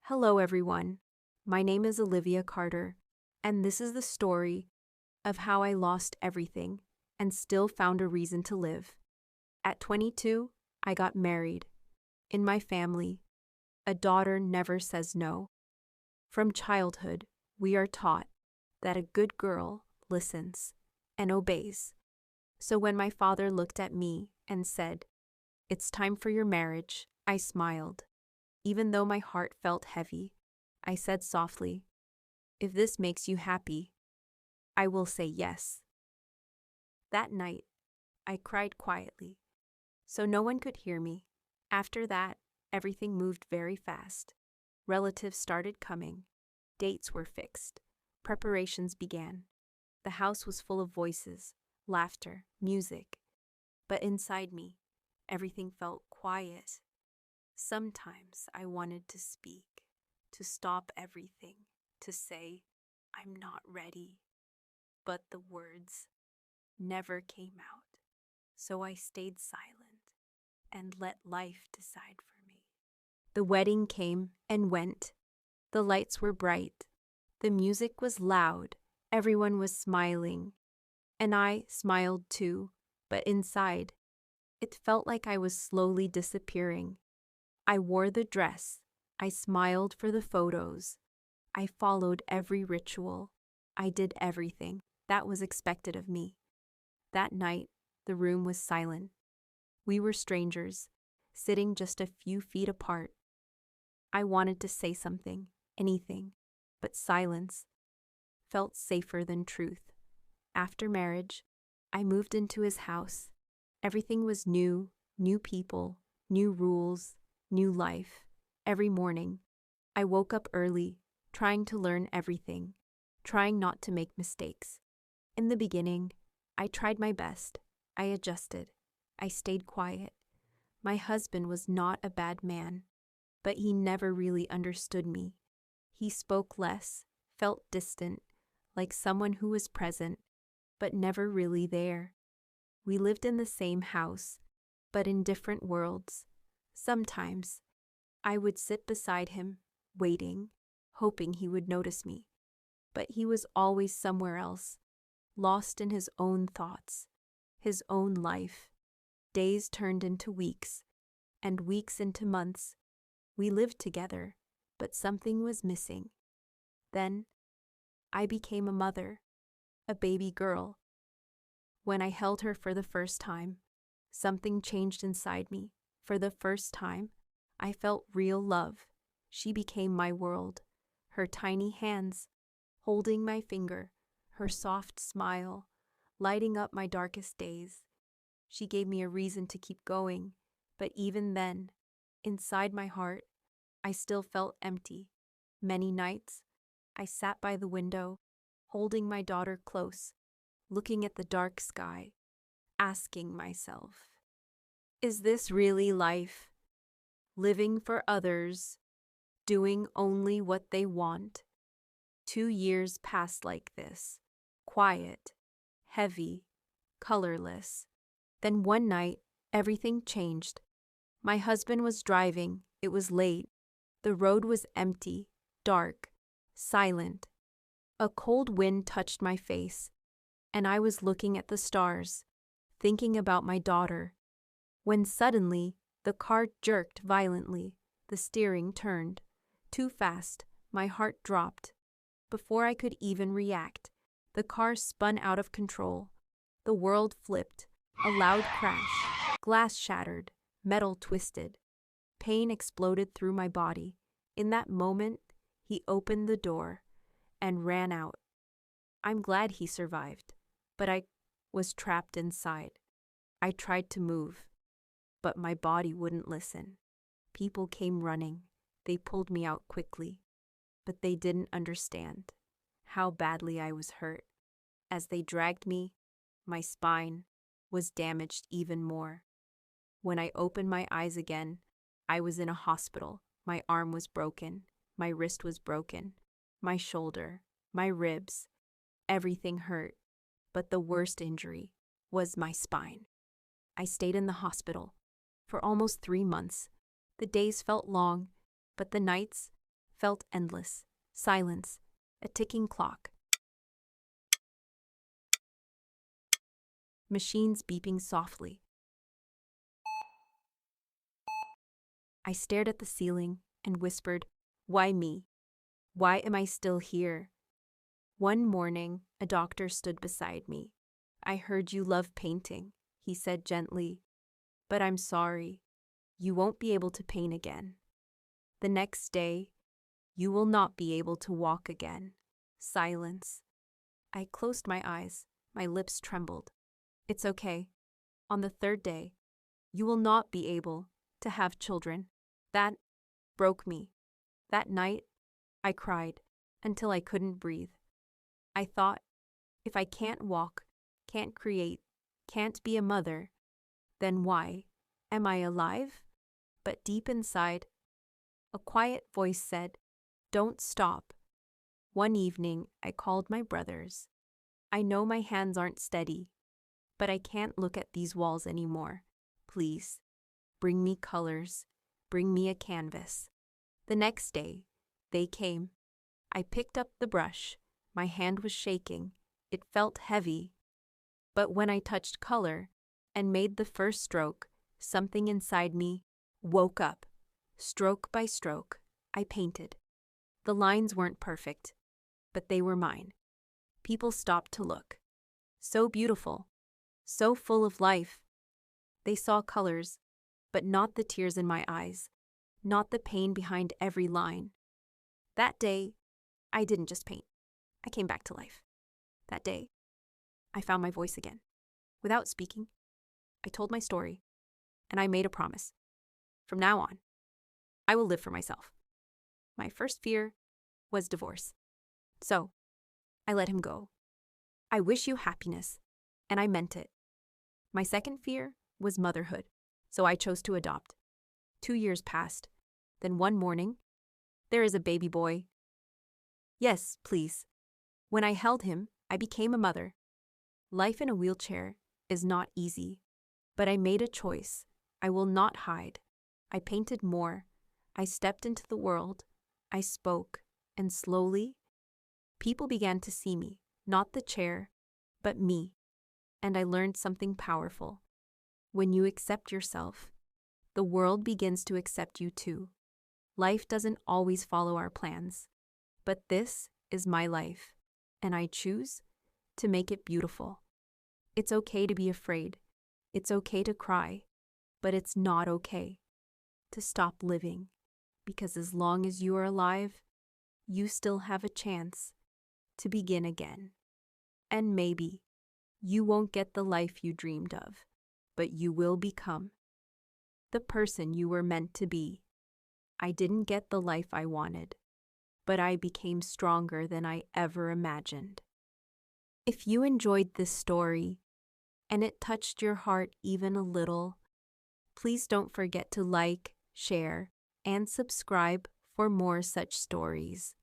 Hello, everyone. My name is Olivia Carter, and this is the story of how I lost everything and still found a reason to live. At 22, I got married. In my family, a daughter never says no. From childhood, we are taught that a good girl listens and obeys. So when my father looked at me and said, "It's time for your marriage," I smiled. Even though my heart felt heavy, I said softly, "If this makes you happy, I will say yes." That night, I cried quietly, so no one could hear me. After that, everything moved very fast. Relatives started coming. Dates were fixed. Preparations began. The house was full of voices, laughter, music. But inside me, everything felt quiet. Sometimes I wanted to speak, to stop everything, to say, "I'm not ready." But the words never came out. So I stayed silent and let life decide for me. The wedding came and went. The lights were bright. The music was loud. Everyone was smiling. And I smiled too, but inside, it felt like I was slowly disappearing. I wore the dress. I smiled for the photos. I followed every ritual. I did everything that was expected of me. That night, the room was silent. We were strangers, sitting just a few feet apart. I wanted to say something, anything, but silence felt safer than truth. After marriage, I moved into his house. Everything was new people, new rules, new life. Every morning, I woke up early, trying to learn everything, trying not to make mistakes. In the beginning, I tried my best. I adjusted. I stayed quiet. My husband was not a bad man, but he never really understood me. He spoke less, felt distant, like someone who was present, but never really there. We lived in the same house, but in different worlds. Sometimes, I would sit beside him, waiting, hoping he would notice me. But he was always somewhere else, lost in his own thoughts, his own life. Days turned into weeks, and weeks into months. We lived together, but something was missing. Then, I became a mother, a baby girl. When I held her for the first time, something changed inside me. For the first time, I felt real love. She became my world. Her tiny hands, holding my finger, her soft smile, lighting up my darkest days. She gave me a reason to keep going, but even then, inside my heart, I still felt empty. Many nights, I sat by the window, holding my daughter close, looking at the dark sky, asking myself, is this really life? Living for others, doing only what they want. 2 years passed like this, quiet, heavy, colorless. Then one night, everything changed. My husband was driving. It was late. The road was empty, dark, silent. A cold wind touched my face, and I was looking at the stars, thinking about my daughter, when suddenly the car jerked violently. The steering turned. Too fast, my heart dropped. Before I could even react, the car spun out of control. The world flipped. A loud crash. Glass shattered. Metal twisted. Pain exploded through my body. In that moment, he opened the door and ran out. I'm glad he survived, but I was trapped inside. I tried to move, but my body wouldn't listen. People came running. They pulled me out quickly, but they didn't understand how badly I was hurt. As they dragged me, my spine was damaged even more. When I opened my eyes again, I was in a hospital. My arm was broken. My wrist was broken. My shoulder, my ribs, everything hurt. But the worst injury was my spine. I stayed in the hospital for almost 3 months. The days felt long, but the nights felt endless. Silence. A ticking clock. Machines beeping softly. I stared at the ceiling and whispered, "Why me? Why am I still here?" One morning, a doctor stood beside me. "I heard you love painting," he said gently, "but I'm sorry. You won't be able to paint again. The next day, you will not be able to walk again." Silence. I closed my eyes. My lips trembled. "It's okay. On the third day, you will not be able to have children." That broke me. That night, I cried until I couldn't breathe. I thought, if I can't walk, can't create, can't be a mother, then why am I alive? But deep inside, a quiet voice said, "Don't stop." One evening, I called my brothers. "I know my hands aren't steady, but I can't look at these walls anymore. Please, bring me colors, bring me a canvas." The next day, they came. I picked up the brush. My hand was shaking. It felt heavy. But when I touched color and made the first stroke, something inside me woke up. Stroke by stroke, I painted. The lines weren't perfect, but they were mine. People stopped to look. So beautiful, so full of life. They saw colors, but not the tears in my eyes, not the pain behind every line. That day, I didn't just paint. I came back to life. That day, I found my voice again. Without speaking, I told my story, and I made a promise. From now on, I will live for myself. My first fear was divorce. So, I let him go. "I wish you happiness," and I meant it. My second fear was motherhood, so I chose to adopt. 2 years passed. Then one morning, there is a baby boy. Yes, please. When I held him, I became a mother. Life in a wheelchair is not easy, but I made a choice. I will not hide. I painted more. I stepped into the world. I spoke, and slowly, people began to see me, not the chair, but me. And I learned something powerful. When you accept yourself, the world begins to accept you too. Life doesn't always follow our plans, but this is my life, and I choose to make it beautiful. It's okay to be afraid. It's okay to cry, but it's not okay to stop living, because as long as you are alive, you still have a chance to begin again. And maybe you won't get the life you dreamed of, but you will become the person you were meant to be. I didn't get the life I wanted, but I became stronger than I ever imagined. If you enjoyed this story and it touched your heart even a little, please don't forget to like, share, and subscribe for more such stories.